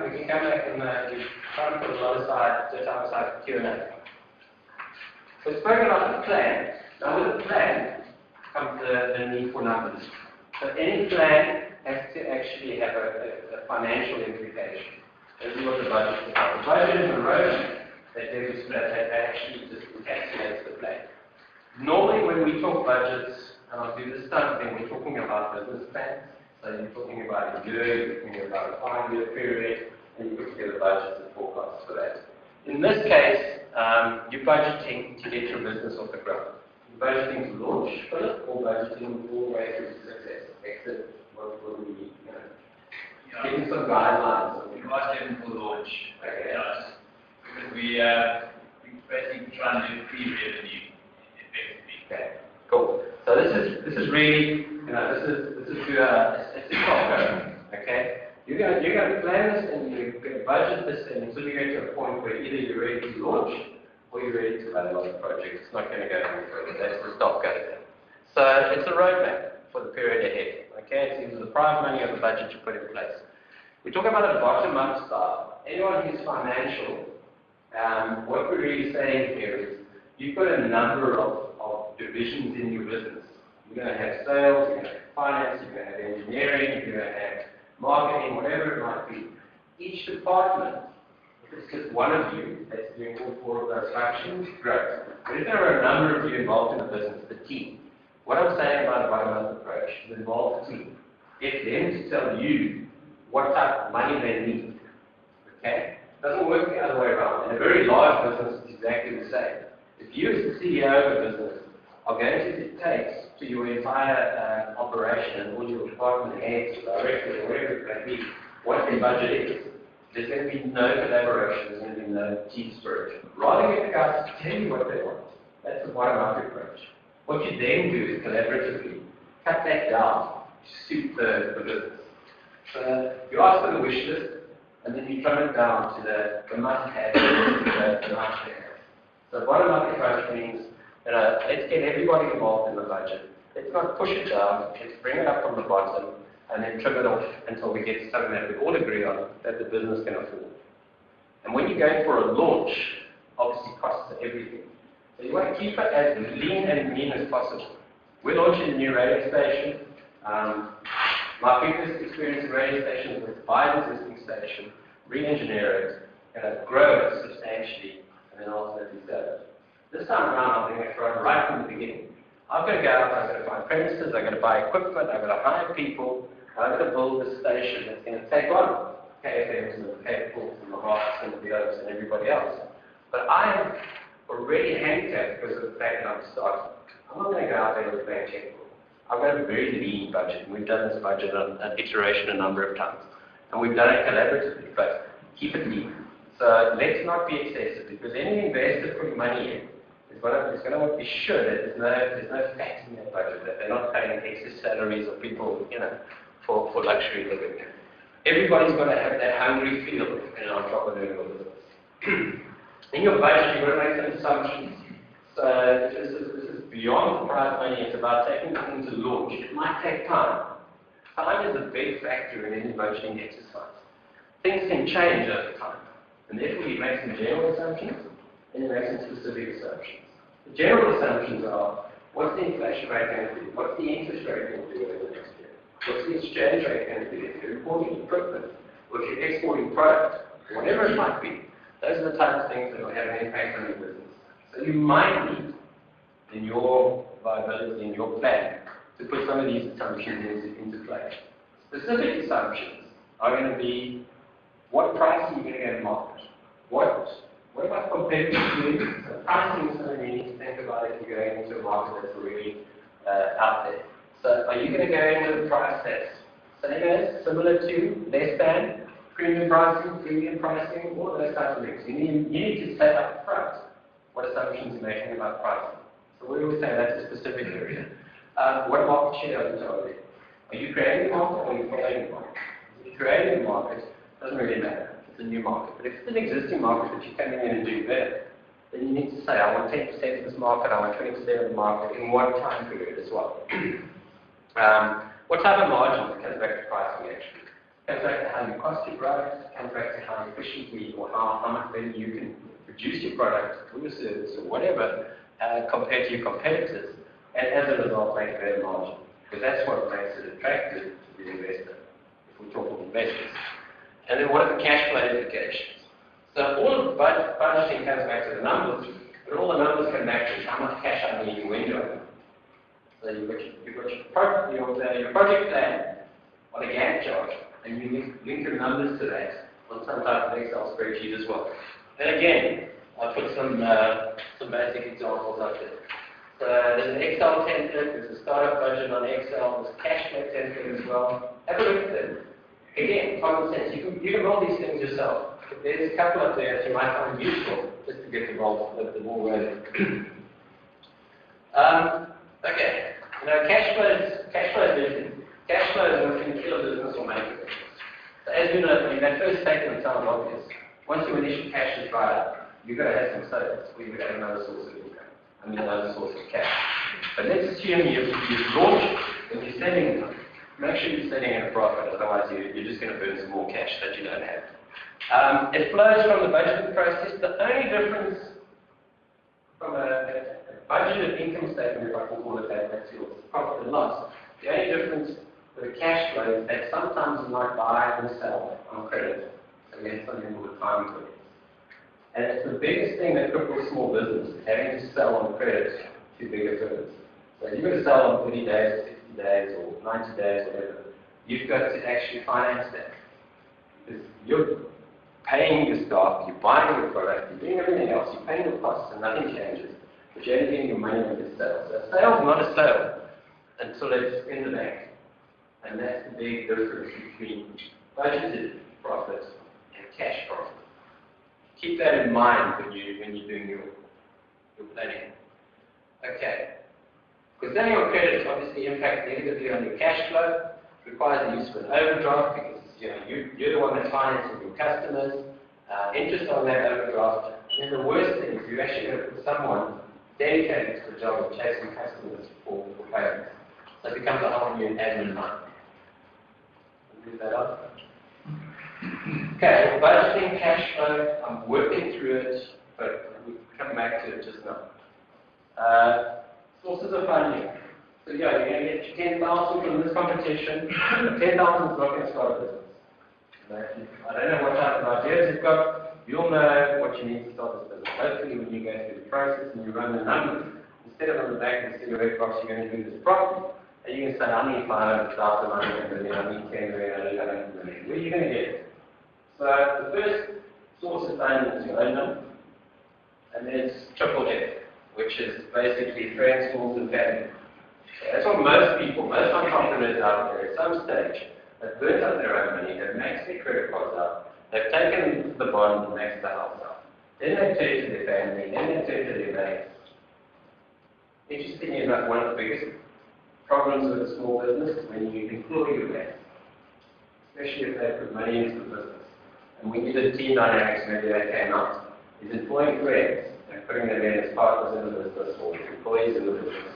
we can come back and we try to put a lot aside, just outside Q&A. We've spoken about the plan. Now with the plan comes the need for numbers. So any plan has to actually have a financial implication. This is what the budget is about. The budget is a roadmap that demonstrates that actually just encapsulates the plan. Normally when we talk budgets, and I'll do this type of thing, we're talking about business plans. So you're talking about a year, you're talking about a 5-year period, and you put together budgets and forecasts for that. In this case, you're budgeting to get your business off the ground. You're budgeting to launch, Philip, or budgeting all the way through to success. Exit, what do we need? Getting some guidelines. We're budgeting for launch. Okay. Because we basically trying to do pre-revenue effectively. Okay, cool. So this is really, this is it's a shotgun. Okay. You're going to plan this and you're going to budget this until you get to a point where either you're ready to launch or you're ready to run another project. It's not going to go any further. That's the stop go there. So it's a roadmap for the period ahead. Okay, it's either the prize money or the budget you put in place. We talk about a bottom-up style. Anyone who's financial, what we're really saying here is you've got a number of divisions in your business. You're going to have sales, you're going to have finance, you're going to have engineering, you're going to have marketing, whatever it might be. Each department, if it's just one of you that's doing all 4 of those functions, great. But if there are a number of you involved in the business, the team, what I'm saying about a bottom-up approach is involve the team. Get them to tell you what type of money they need. Okay? It doesn't work the other way around. In a very large business, it's exactly the same. If you as the CEO of a business are going to dictate to your entire operation and all your department heads, directors, whatever it may be, what their budget is, there's going to be no collaboration, there's going to be no team spirit. Rather get the guys to tell you what they want. That's the bottom-up approach. What you then do is collaboratively cut that down to suit the business. So you ask for the wish list, and then you trim it down to the must-have, the nice-to-have. So bottom-up approach means, let's get everybody involved in the budget. Let's not push it down, let's bring it up from the bottom, and then trim it off until we get to something that we all agree on that the business can afford. And when you're going for a launch, obviously costs are everything. So you want to keep it as lean and mean as possible. We're launching a new radio station. My previous experience in radio stations was buy an existing station, re-engineer it, grow it substantially, and then ultimately sell it. This time around, I'm going to throw it right from the beginning. I'm going to go out, I'm going to find premises, I'm going to buy equipment, I'm going to hire people, I'm going to build a station that's going to take on KFMs and the Capitals and the Hearts and the Oaks and everybody else. But I am already handicapped because of the fact that I'm starting. I'm not going to go out there with a blank checkbook. I've got a very lean budget, and we've done this budget on an iteration a number of times. And we've done it collaboratively, but keep it lean. So let's not be excessive, because any investor putting money in is going to be sure that there's no fat in that budget, that they're not paying excess salaries of people, for luxury living. Everybody's got to have that hungry feel in an entrepreneurial business. In your budget, you've got to make some assumptions. So this is beyond the prize money. It's about taking things to launch. It might take time. Time is a big factor in any budgeting exercise. Things can change over time. And therefore, you make some general assumptions, and you make some specific assumptions. The general assumptions are, what's the inflation rate going to be? What's the interest rate going to do over the next year? What's the exchange rate going to be if you're importing equipment, or if you're exporting product, whatever it might be? Those are the types of things that will have an impact on your business. So you might need, in your viability, in your plan, to put some of these assumptions into play. Specific assumptions are going to be, what price are you going to get in market? What about competitors doing? So pricing is something you need to think about if you're going into a market that's really out there. So are you going to go in with a price that's same as, similar to, less than, premium pricing, all those types of things. You need to say up front what assumptions you're making about pricing. So we always say that's a specific area. What market share are you targeting? Are you creating a market or are you following a market? If you're creating a market, it doesn't really matter. It's a new market. But if it's an existing market that you're coming in and doing better, then you need to say, I want 10% of this market, I want 20% of the market in one time period as well. What type of margins? It comes back to pricing actually. comes back to how you cost your product, comes back to how efficiently or how much better you can produce your product or your service or whatever compared to your competitors, and as a result make a better margin. Because that's what makes it attractive to the investor, if we talk of investors. And then what are the cash flow implications? So all of the budgeting comes back to the numbers, but all the numbers can match is how much cash I need when you open. So you've got your project plan on a Gantt chart, and you link your numbers to that on some type of Excel spreadsheet as well. Then again, I'll put some basic examples up there. So there's an Excel template, there's a startup budget on Excel, there's a cash flow template as well. Have a look at them. Again, common sense. You can roll these things yourself. There's a couple up there that you might find useful just to get the ball rolling. Okay. Cash flow is different. Cash flow is what can kill a business or make a business. So as you know, that first statement sounds obvious. Once your initial cash is dried up, you've got to have some sales, or you've got to have another source of income. Another source of cash. But let's assume you've launched and you're selling them. Make sure you're selling at a profit, otherwise you're just going to burn some more cash that you don't have. It flows from the budgeting process. The only difference from a budgeted income statement, if I can call it that, that's your profit and loss. The only difference with the cash flow is that sometimes you might buy and sell on credit. So we have something called time credits. And it's the biggest thing that cripples small business, having to sell on credit to bigger firms. So you've got to sell on 30 days, 60 days, or 90 days, whatever. You've got to actually finance that. Because you're paying your staff, you're buying your product, you're doing everything else, you're paying your costs and nothing changes. But you're only getting your money with the sale. So a sale is not a sale until it's in the bank. And that's the big difference between budgeted profit and cash profit. Keep that in mind when you're doing your planning. Okay. Because selling on credit obviously impacts negatively on your cash flow. It requires the use of an overdraft because you're the one that's financing your customers. Interest on that overdraft. And then the worst thing is you actually got to put someone dedicated to the job of chasing customers for payments. So it becomes a whole new admin line. Move that up. Okay, budgeting cash flow, I'm working through it, but we'll come back to it just now. Sources of funding. So yeah, you're going to get 10,000 from this competition. 10,000 is not going to start a business. I don't know what type of ideas you've got. You'll know what you need to start this business. Hopefully when you go through the process and you run the numbers, instead of on the back of the cigarette box, you're going to do this properly. And you can say, I need 500,000, I need 1 million, I need 10 million, I need 100 million. Where are you going to get it? So the first source of funding is your own money, and there's triple F, which is basically friends, fools, and family. So that's what most people, most entrepreneurs out there at some stage have burnt up their own money, have maxed their credit cards up, they've taken the bond and maxed the house up. Then they turn to their family, then they turn to their banks. Interestingly enough, one of the biggest problems with a small business is when you employ your banks, especially if they put money into the business. And when you did team dynamics, maybe that came out, is employing friends and putting them in as partners in the business or employees in the business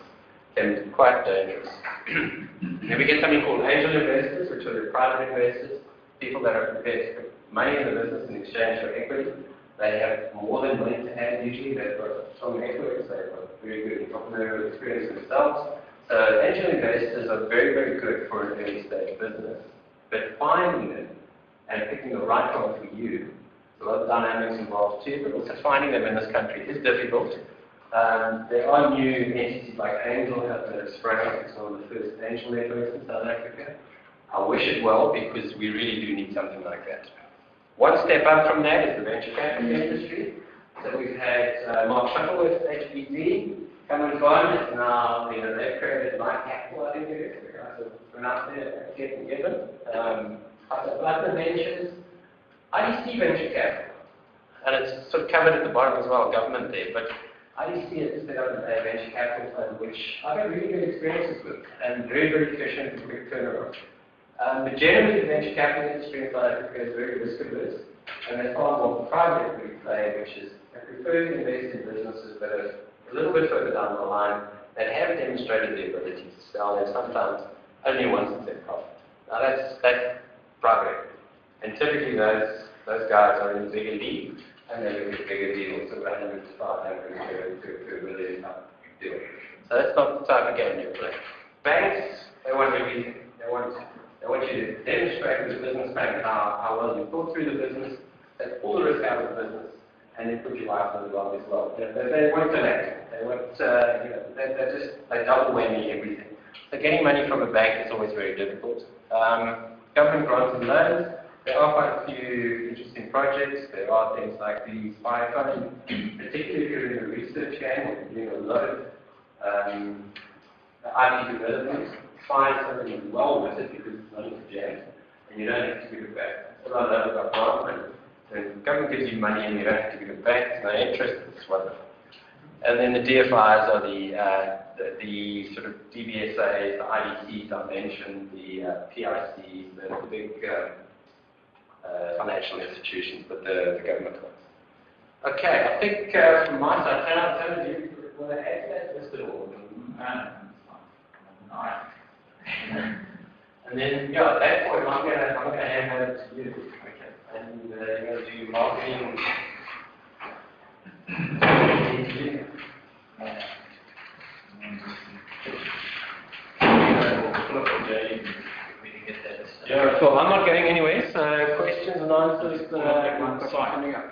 can be quite dangerous. And we get something called angel investors, which are the private investors, people that are prepared to put money in the business in exchange for equity. They have more than money to hand usually, they've got strong networks, they've got very good entrepreneurial experience themselves. So angel investors are very, very good for an early stage business. But finding them and picking the right one for you, a lot of dynamics involved too, but also finding them in this country is difficult. There are new entities like Angel that have sprung up. It's one of the first angel networks in South Africa. I wish it well because we really do need something like that. One step up from that is the venture capital industry. So we've had Mark Shuttleworth, HBD, come and gone. It's now, they've created Light Capital, I think it is. The guys have been out there getting given. Blackman Ventures, IDC Venture Capital, and it's sort of covered at the bottom as well, government there, but IDC has set up a venture capital fund, which I've had really good experiences with, and very, very efficient and quick turnaround. But generally, the venture capital industry in South Africa is very risk averse, and they far more private equity play, which is they prefer to invest in businesses that are a little bit further down the line, that have demonstrated the ability to sell, and sometimes only once it's in profit. Now that's private equity. And typically those guys are in bigger leagues and they look at bigger deals, so 100 to 500 to $1 million deal. So that's not the type of game you play. Banks, they want everything. They want you to demonstrate with the business bank how well you thought through the business, take all the risk out of the business, and then put your life on the line as well. They want collateral. They want, they double whammy everything. So getting money from a bank is always very difficult. Government grants and loans, there are quite a few interesting projects. There are things like the Spire Fund, particularly if you're in the research game, or you're doing a lot of IP development. Find something well with it because it's not in the jam, and you don't have to give it back. A lot of that about grant money. The government gives you money and you don't have to give it back, there's no interest, it's wonderful. And then the DFIs are the sort of DBSAs, the IDCs I mentioned, the PICs, the big financial institutions, but the government ones. Okay, I think from my side, Tanner, do you want to add to that just at all? And then, yeah, at that point, I'm going to hand over to you. Okay. And you're going to do marketing. Yeah, so I'm not going anywhere, so questions and answers coming up.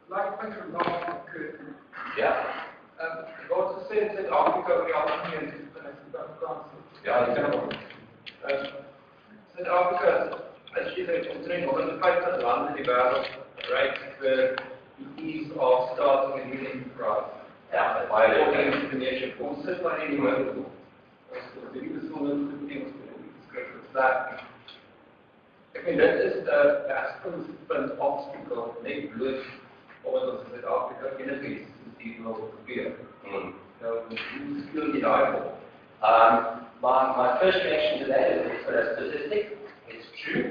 Like a question about Yeah. About the sense that Africa we are in Ja, dat kan ook. Suid-Afrika, as jy sê, omtrent 150 lande in die wêreld right vir die ease of starting a new enterprise. Ja, baie information. Ons sit maar in die middel. Dit is sonder things that. Ek meen dit is 'n aspirant obstacle net bloot omdat ons in Suid-Afrika enigiets die wil probeer. So, you feel the eyeball. My first reaction to that is it's a statistic. It's true.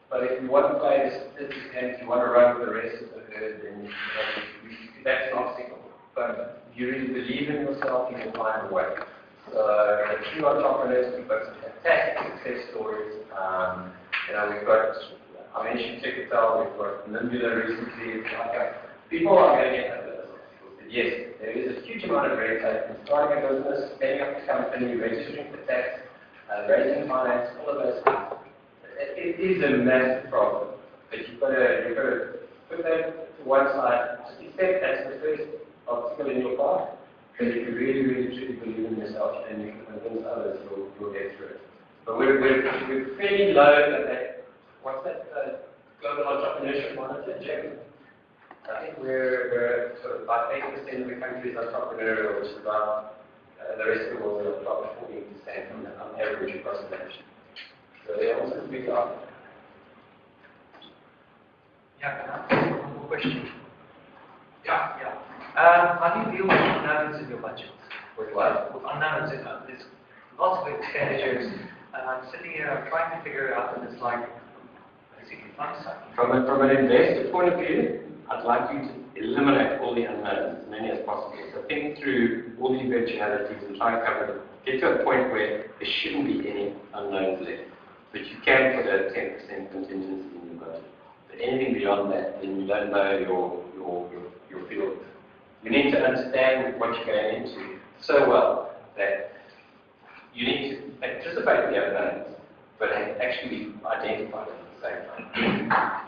But if you want to play the statistic and if you want to run with the rest of the herd, then that's an obstacle. But if you really believe in yourself, you can find a way. So the true entrepreneurs, we've got some fantastic success stories. We've got, I mentioned Ticketell, we've got Nimbula recently. People are going to get out of this. Yes, there is a huge amount of red tape from starting a business, setting up a company, registering for tax, raising finance, all of those things. It is a massive problem, but you've got to put that to one side, just accept that's the first obstacle in your path. But if you really, really, truly believe in yourself and you can convince others, you'll get through it. But we're fairly low at that, what's that, Global Entrepreneurship Monitor, Jim? I think we're sort of about 80% of the country is entrepreneurial, which is about the rest of the world is about 14% on average across the nation. So they're also big up. Yeah, can I ask one more question? Yeah. How do you deal with unknowns in your budget? With what? With unknowns in there's lots of expenditures, and I'm sitting here, I'm trying to figure it out, and it's like basically fun stuff. From an investor point of view, I'd like you to eliminate all the unknowns, as many as possible. So think through all the eventualities and try and cover them. Get to a point where there shouldn't be any unknowns left. But you can put a 10% contingency in your budget. But anything beyond that, then you don't know your field. You need to understand what you're going into so well that you need to anticipate the unknowns, but actually identify them at the same time.